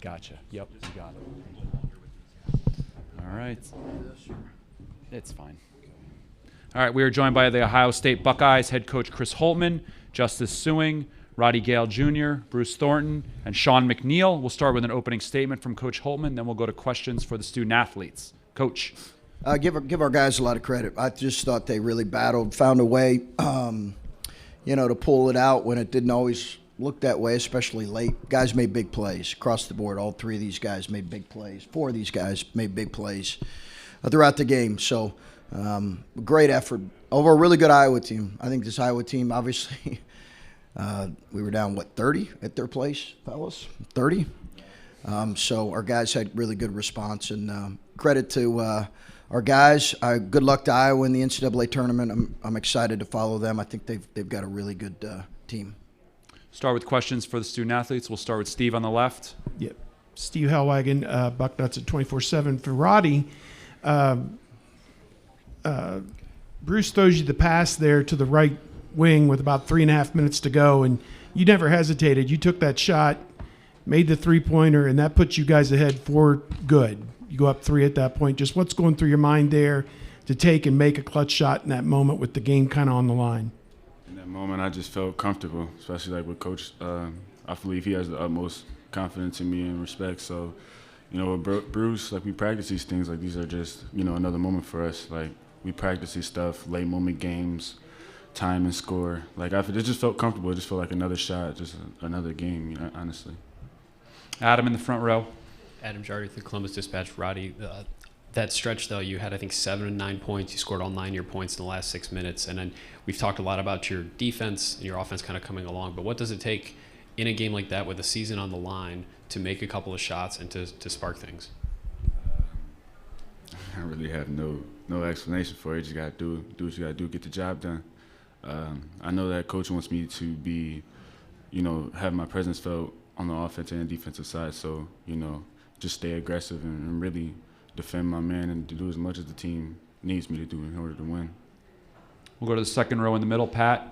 gotcha. Yep, you got it. All right. It's fine. All right, we are joined by the Ohio State Buckeyes head coach Chris Holtmann, Justice Suing, Roddy Gayle Jr., Bruce Thornton, and Sean McNeil. We'll start with an opening statement from Coach Holtmann, then we'll go to questions for the student athletes. Coach. Give our guys a lot of credit. I just thought they really battled, found a way, to pull it out when it didn't always look that way, especially late. Guys made big plays across the board. All three of these guys made big plays. Four of these guys made big plays throughout the game. So great effort over a really good Iowa team. I think this Iowa team, obviously, we were down, 30 at their place, fellas? 30? So our guys had really good response, and credit to our guys. Good luck to Iowa in the NCAA tournament. I'm excited to follow them. I think they've got a really good team. Start with questions for the student athletes. We'll start with Steve on the left. Yep. Steve Hellwagon, Bucknuts at 24/7. For Roddy, Bruce throws you the pass there to the right wing with about 3.5 minutes to go, and you never hesitated. You took that shot, made the three-pointer, and that puts you guys ahead for good. You go up 3 at that point. Just what's going through your mind there to take and make a clutch shot in that moment with the game kind of on the line? In that moment, I just felt comfortable, especially with Coach. I believe he has the utmost confidence in me and respect. So, with Bruce, we practice these things. These are just, another moment for us. We practice these stuff, late moment games, time and score. It just felt comfortable. It just felt like another shot, just another game, honestly. Adam in the front row. Adam Jardy with the Columbus Dispatch. Roddy, that stretch, though, you had, I think, 7 and 9 points. You scored all 9 of your points in the last 6 minutes. And then we've talked a lot about your defense and your offense kind of coming along. But what does it take in a game like that with a season on the line to make a couple of shots and to spark things? I really have no explanation for it. You just got to do what you got to do, get the job done. I know that Coach wants me to be, have my presence felt on the offensive and defensive side. So, just stay aggressive and really defend my man and to do as much as the team needs me to do in order to win. We'll go to the second row in the middle. Pat.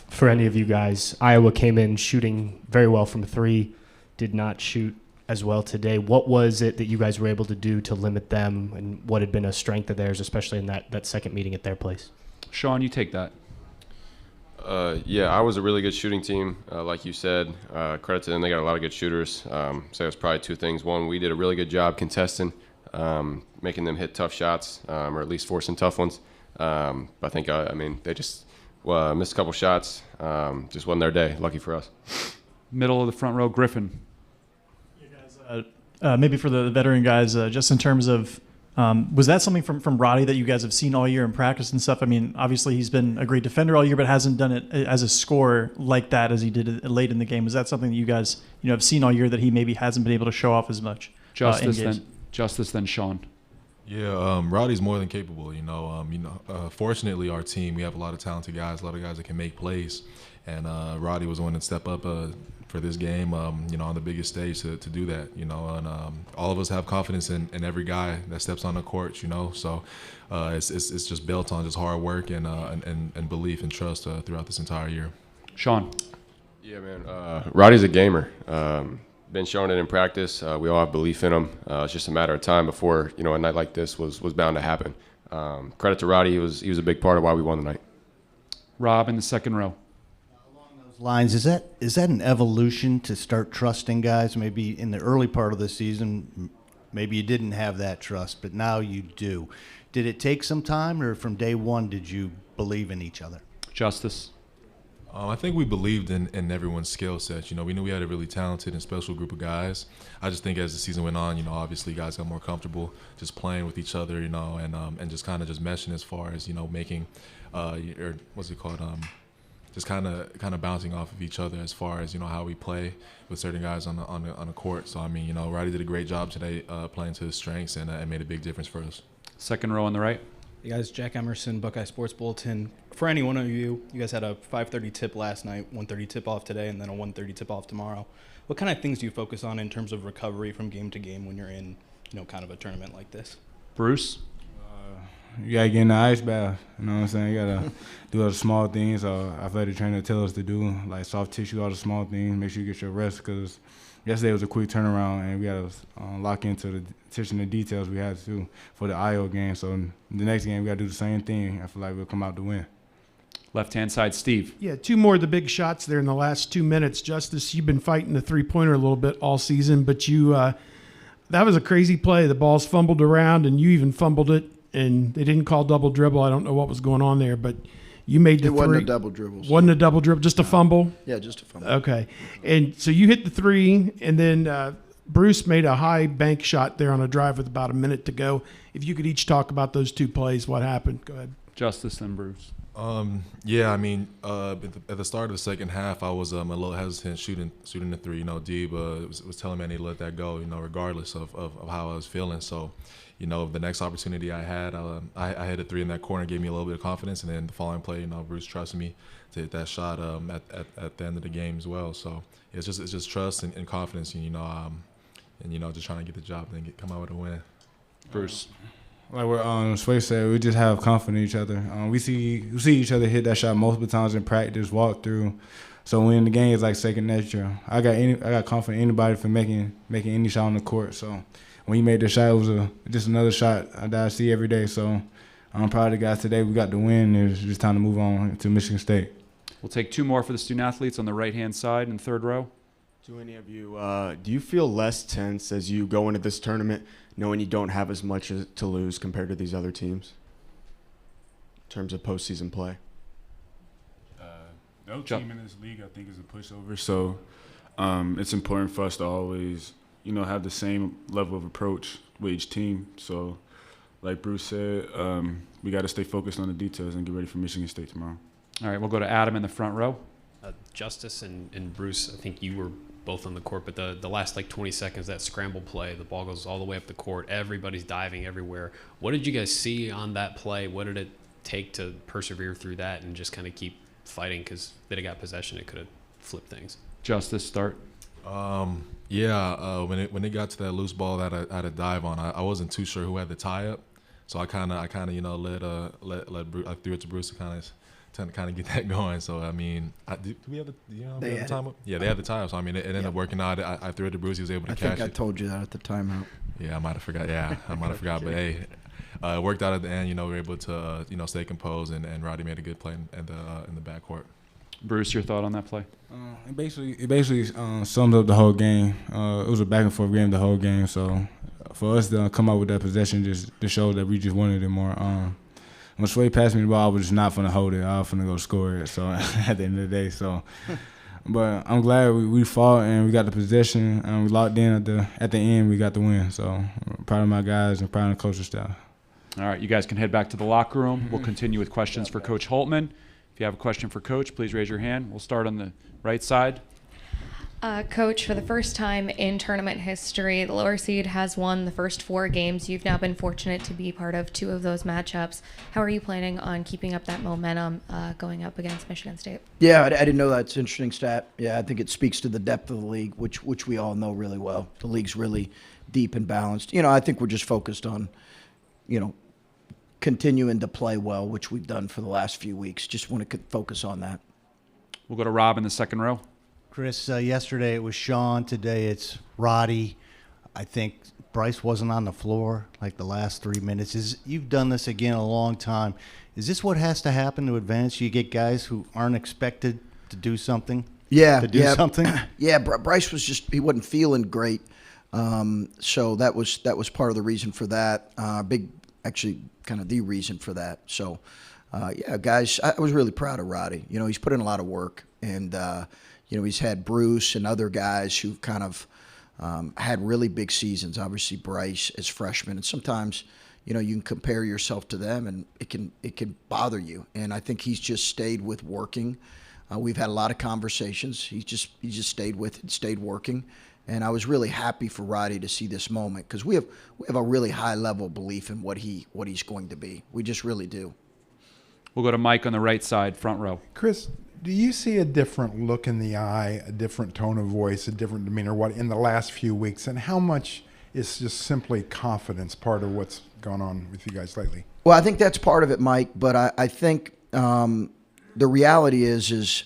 For any of you guys, Iowa came in shooting very well from 3, did not shoot as well today. What was it that you guys were able to do to limit them, and what had been a strength of theirs, especially in that second meeting at their place? Sean, you take that. I was a really good shooting team, like you said. Credit to them, they got a lot of good shooters. So it was probably 2 things. One, we did a really good job contesting, making them hit tough shots, or at least forcing tough ones. But I think, they just missed a couple shots. Just wasn't their day. Lucky for us. Middle of the front row, Griffin. You guys, maybe for the veteran guys, just in terms of, was that something from Roddy that you guys have seen all year in practice and stuff? Obviously he's been a great defender all year, but hasn't done it as a scorer like that as he did it late in the game. Is that something that you guys have seen all year that he maybe hasn't been able to show off as much? Justice, then Sean. Yeah, Roddy's more than capable. Fortunately, our team, we have a lot of talented guys, a lot of guys that can make plays, and Roddy was the one to step up for this game, on the biggest stage to do that, and all of us have confidence in every guy that steps on the court, so it's just built on just hard work and belief and trust throughout this entire year. Sean. Yeah, man, Roddy's a gamer. Been showing it in practice. We all have belief in him. It's just a matter of time before, a night like this was bound to happen. Credit to Roddy. He was a big part of why we won the night. Rob in the second row. Lines, is that an evolution to start trusting guys? Maybe in the early part of the season, maybe you didn't have that trust, but now you do. Did it take some time, or from day one did you believe in each other? Justice. I think we believed in everyone's skill set. We knew we had a really talented and special group of guys. I just think as the season went on, obviously guys got more comfortable just playing with each other, and just kind of just meshing as far as, making, or what's it called, just kind of bouncing off of each other as far as how we play with certain guys on the court. So Roddy did a great job today playing to his strengths, and it made a big difference for us. Second row on the right. Hey guys, Jack Emerson, Buckeye Sports Bulletin. For any one of you, you guys had a 5:30 tip last night, 1:30 tip off today, and then a 1:30 tip off tomorrow. What kind of things do you focus on in terms of recovery from game to game when you're in, kind of a tournament like this? Bruce. You gotta get in the ice bath. You know what I'm saying? You gotta do all the small things. Athletic trainer tell us to do, like soft tissue, all the small things. Make sure you get your rest, because yesterday was a quick turnaround, and we got to lock into the attention to details we had to for the Iowa game. So in the next game, we got to do the same thing. I feel like we'll come out to win. Left-hand side, Steve. Yeah, two more of the big shots there in the last 2 minutes. Justice, you've been fighting the three-pointer a little bit all season, but you that was a crazy play. The ball's fumbled around, and you even fumbled it, and they didn't call double dribble. I don't know what was going on there, but you made the It three. wasn't a double dribble. Wasn't a double dribble, just a fumble? Yeah, just a fumble. Okay. And so you hit the three, and then Bruce made a high bank shot there on a drive with about a minute to go. If you could each talk about those two plays, what happened? Go ahead. Justice and Bruce. Yeah, I mean, at the start of the second half, I was a little hesitant shooting the three. Deeb was telling me I need to let that go, regardless of how I was feeling. So, the next opportunity I had, I hit a three in that corner, gave me a little bit of confidence, and then the following play, Bruce trusted me to hit that shot at the end of the game as well. So it's just trust and confidence, and just trying to get the job and come out with a win. Bruce. Like what Sway said, we just have confidence in each other. We see each other hit that shot multiple times in practice, walk through. So when the game is like second nature. I got confidence in anybody for making any shot on the court. So when he made the shot, it was just another shot that I see every day. So I'm proud of the guys today. We got the win. It's just time to move on to Michigan State. We'll take two more for the student athletes on the right-hand side in third row. Do any of you, do you feel less tense as you go into this tournament knowing you don't have as much to lose compared to these other teams in terms of postseason play? No team in this league, I think, is a pushover. So it's important for us to always, have the same level of approach with each team. So like Bruce said, we got to stay focused on the details and get ready for Michigan State tomorrow. All right, we'll go to Adam in the front row. Justice and Bruce, I think you were both on the court, but the last 20 seconds, that scramble play, the ball goes all the way up the court. Everybody's diving everywhere. What did you guys see on that play? What did it take to persevere through that and just kind of keep fighting? Because they'd have got possession, it could have flipped things. Justice, start. When it got to that loose ball that I had to dive on, I wasn't too sure who had the tie up, so I kind of let Bruce, I threw it to Bruce to kind of get that going. So I mean, do we have the time up? Yeah, they had the time up. So I mean, it ended up working out. I threw it to Bruce. He was able to catch it. I think I told you that at the timeout. Yeah, I might have forgot. Yeah, I might have forgot. But hey, it worked out at the end. We were able to stay composed, and Roddy made a good play in the backcourt. Bruce, your thought on that play? It basically sums up the whole game. It was a back and forth game the whole game. So for us to come out with that possession just shows that we just wanted it more. When Sway passed me the ball, I was just not finna hold it. I was finna go score it. So at the end of the day, but I'm glad we fought and we got the possession and we locked in at the end. We got the win. So I'm proud of my guys and proud of the coaching staff. All right, you guys can head back to the locker room. We'll continue with questions for Coach Holtmann. If you have a question for Coach, please raise your hand. We'll start on the right side. Coach, for the first time in tournament history, the lower seed has won the first 4 games. You've now been fortunate to be part of 2 of those matchups. How are you planning on keeping up that momentum going up against Michigan State? Yeah, I didn't know that. It's an interesting stat. Yeah, I think it speaks to the depth of the league, which we all know really well. The league's really deep and balanced. I think we're just focused on, continuing to play well, which we've done for the last few weeks. Just want to focus on that. We'll go to Rob in the second row. Chris, yesterday it was Sean. Today it's Roddy. I think Bryce wasn't on the floor like the last 3 minutes. You've done this again a long time. Is this what has to happen to advance? You get guys who aren't expected to do something? Something? Yeah, Bryce he wasn't feeling great. So that was part of the reason for that. Actually kind of the reason for that. So, guys, I was really proud of Roddy. He's put in a lot of work, and he's had Bruce and other guys who've kind of had really big seasons. Obviously, Bryce as freshman, and sometimes, you can compare yourself to them, and it can bother you. And I think he's just stayed with working. We've had a lot of conversations. He just stayed with it, stayed working. And I was really happy for Roddy to see this moment because we have a really high level belief in what he's going to be. We just really do. We'll go to Mike on the right side, front row. Chris, do you see a different look in the eye, a different tone of voice, a different demeanor in the last few weeks? And how much is just simply confidence part of what's gone on with you guys lately? Well, I think that's part of it, Mike. But I think the reality is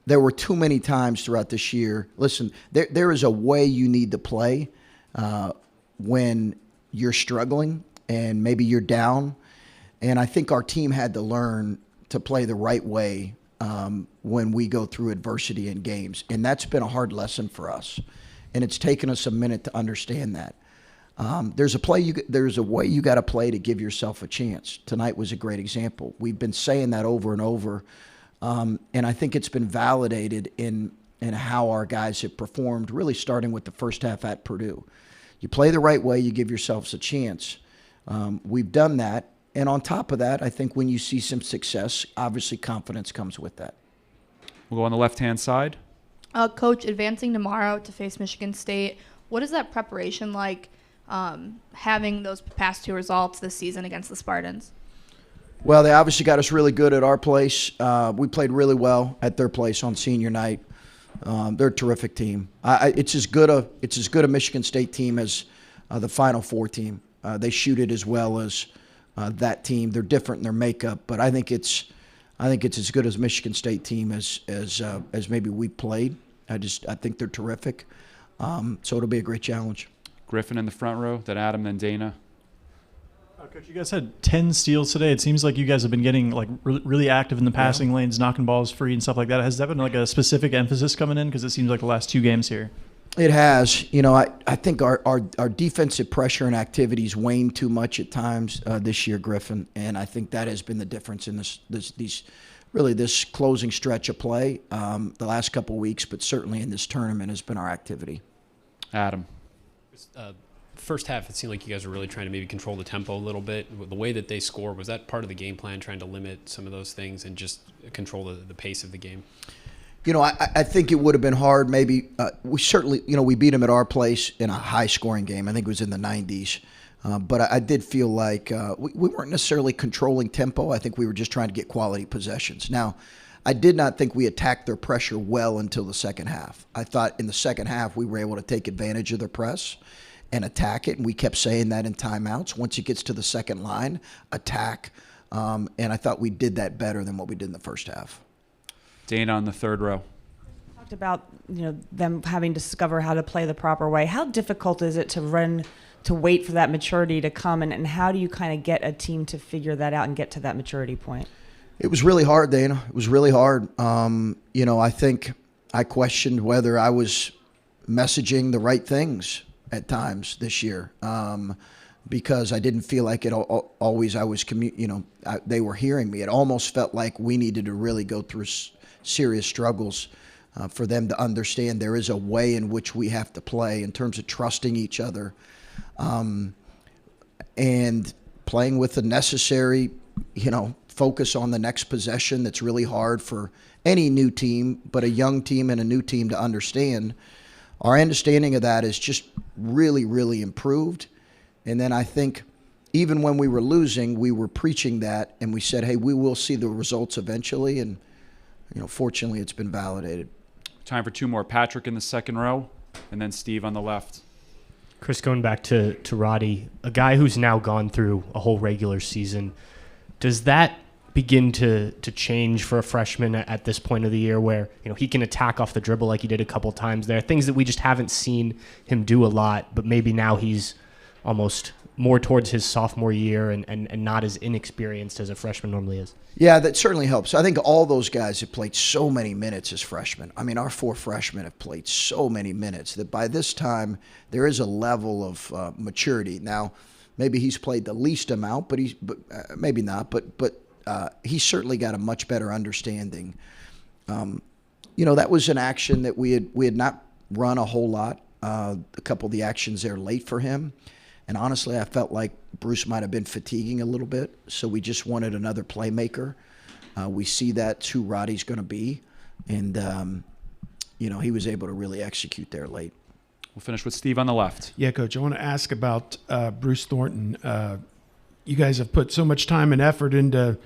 there were too many times throughout this year. Listen, there is a way you need to play when you're struggling and maybe you're down. And I think our team had to learn to play the right way when we go through adversity in games. And that's been a hard lesson for us. And it's taken us a minute to understand that. There's a way you got to play to give yourself a chance. Tonight was a great example. We've been saying that over and over. And I think it's been validated in how our guys have performed, really starting with the first half at Purdue. You play the right way, you give yourselves a chance. We've done that. And on top of that, I think when you see some success, obviously confidence comes with that. We'll go on the left-hand side. Coach, advancing tomorrow to face Michigan State, what is that preparation like, having those past 2 results this season against the Spartans? Well, they obviously got us really good at our place. We played really well at their place on senior night. They're a terrific team. It's as good a Michigan State team as the Final Four team. They shoot it as well as that team. They're different in their makeup, but I think it's as good as Michigan State team as maybe we played. I think they're terrific. So it'll be a great challenge. Griffin in the front row, then Adam, then Dana. Coach, you guys had 10 steals today. It seems like you guys have been getting like really active in the passing lanes, knocking balls free and stuff like that. Has that been like a specific emphasis coming in? Because it seems like the last 2 games here. It has. You know, I think our defensive pressure and activities waned too much at times this year, Griffin, and I think that has been the difference in this closing stretch of play the last couple of weeks, but certainly in this tournament has been our activity. Adam. First half, it seemed like you guys were really trying to maybe control the tempo a little bit. The way that they score, was that part of the game plan, trying to limit some of those things and just control the pace of the game? You know, I think it would have been hard. Maybe we certainly, we beat them at our place in a high-scoring game. I think it was in the 90s. But I did feel like we weren't necessarily controlling tempo. I think we were just trying to get quality possessions. Now, I did not think we attacked their pressure well until the second half. I thought in the second half we were able to take advantage of their press and attack it, and we kept saying that in timeouts. Once it gets to the second line, attack. And I thought we did that better than what we did in the first half. Dana on the third row. Talked about them having to discover how to play the proper way. How difficult is it to wait for that maturity to come, and how do you kind of get a team to figure that out and get to that maturity point? It was really hard, Dana. It was really hard. I think I questioned whether I was messaging the right things at times this year because I didn't feel like it always. They were hearing me. It almost felt like we needed to really go through serious struggles for them to understand there is a way in which we have to play in terms of trusting each other and playing with the necessary, focus on the next possession. That's really hard for any new team, but a young team and a new team to understand. Our understanding of that is just really, really improved. And then I think even when we were losing, we were preaching that, and we said, hey, we will see the results eventually. And, fortunately, it's been validated. Time for 2 more. Patrick in the second row, and then Steve on the left. Chris, going back to Roddy, a guy who's now gone through a whole regular season, does that begin to change for a freshman at this point of the year where he can attack off the dribble like he did a couple times there, things that we just haven't seen him do a lot, but maybe now he's almost more towards his sophomore year and not as inexperienced as a freshman normally is? Yeah, that certainly helps. I think all those guys have played so many minutes as freshmen. I mean, our 4 freshmen have played so many minutes that by this time there is a level of maturity. Now, maybe he's played the least amount, but maybe not. But he's certainly got a much better understanding. That was an action that we had not run a whole lot. A couple of the actions there late for him. And honestly, I felt like Bruce might have been fatiguing a little bit, so we just wanted another playmaker. We see that's who Roddy's going to be, and he was able to really execute there late. We'll finish with Steve on the left. Yeah, Coach, I want to ask about Bruce Thornton. You guys have put so much time and effort into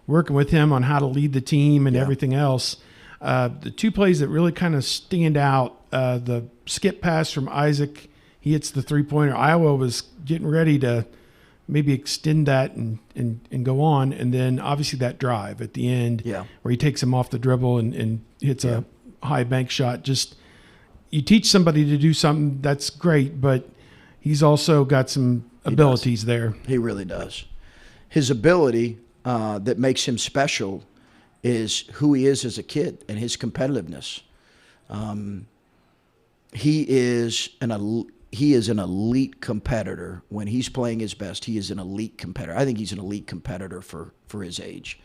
working with him on how to lead the team and everything else. The 2 plays that really kind of stand out, the skip pass from Isaac, he hits the 3-pointer. Iowa was getting ready to maybe extend that and go on. And then obviously that drive at the end where he takes him off the dribble and hits a high bank shot. Just you teach somebody to do something, that's great, but he's also got some abilities there. He really does. His ability that makes him special is who he is as a kid and his competitiveness. He is an elite competitor. When he's playing his best, he is an elite competitor. I think he's an elite competitor for his age.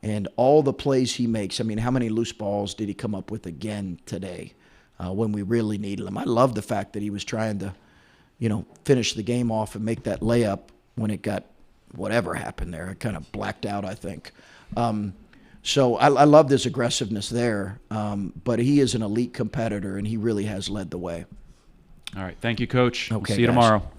And all the plays he makes, I mean, how many loose balls did he come up with again today when we really needed him? I love the fact that he was trying to, finish the game off and make that layup when it got whatever happened there. It kind of blacked out, I think. So I love this aggressiveness there, but he is an elite competitor, and he really has led the way. All right. Thank you, Coach. Okay, See you guys. tomorrow.